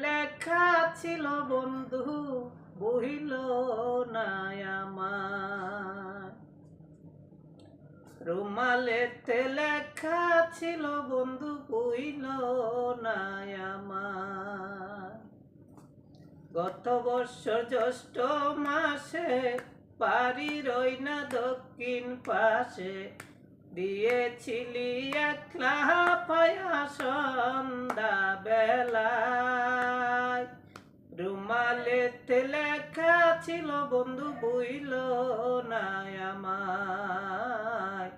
লেখা ছিল বন্ধু বহিল না আমার। রুমালেতে লেখা ছিল বন্ধু বহিল না আমার। গত বৎসর জ্যৈষ্ঠ মাসে বাড়ির না দক্ষিণ পাশে দিয়েছিলি একলা পায়া সন্ধ্যা বেলায়। রুমালেতে লেখা ছিল বন্ধু বইল না আমায়।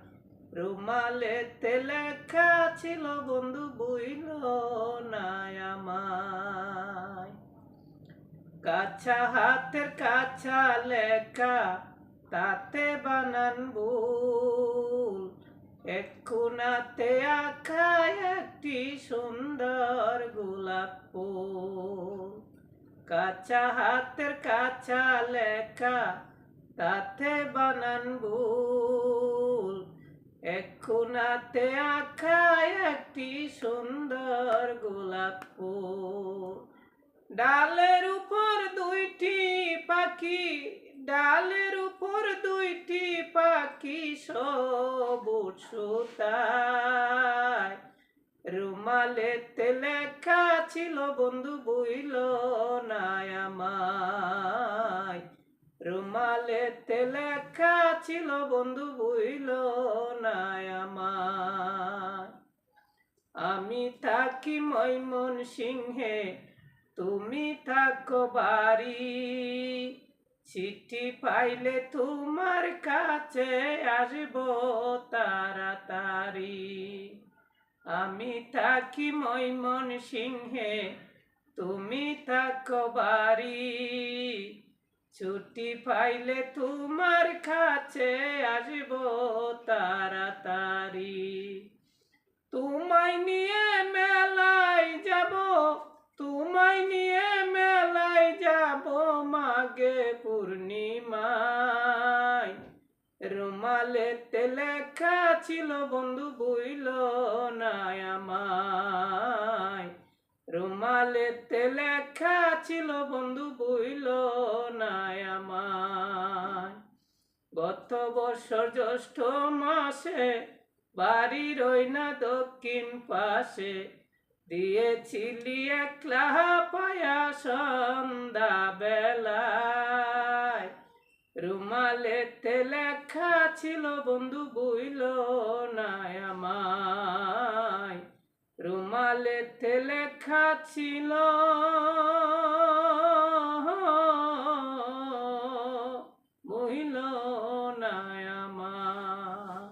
রুমালেতে লেখা ছিল বন্ধু বইল না আমায়। কাছা হাতের কাছা লেখা তাতে বানান ভুল। এক কোণাতে আঁকা একটি সুন্দর গোলাপ ফুল। কাছা হাতের কাছা লেখা তাতে বানান ভুল। এক কোণাতে আঁকা একটি সুন্দর গোলাপ ফুল। ডালের উপর দুইটি পাখি, ডালের উপর দুইটি পাখি সবুজ সুতায়। রুমালেতে লেখা ছিল বন্ধু বইল না আমায়। রুমালেতে লেখা ছিল বন্ধু বইল না আমায়। আমি থাকি ময়মনসিংহে, তুমি থাকো বাড়ি। চিঠি পাইলে তোমার কাছে আসবো তাড়াতাড়ি। আমি থাকি ময়মনসিংহে, তুমি থাকো বাড়ি। ছুটি পাইলে তোমার কাছে আসবো তাড়াতাড়ি। তোমায় নিয়ে মেলায় যাব, তোমায় নিয়ে মেলায় যাব মাঘে পূর্ণিমায়। রুমালেতে লেখা ছিল বন্ধু বইল না আমায়। রুমালেতে লেখা ছিল বন্ধু বইল না আমায়। গত বৎসর জ্যৈষ্ঠ মাসে বাড়ির না দক্ষিণ পাশে দিয়েছিলি একলা পায়া সন্ধ্যা বেলায়। রুমালেতে লেখা ছিল বন্ধু বইল না আমায়। রুমালেতে লেখা ছিল বইল না আমায়।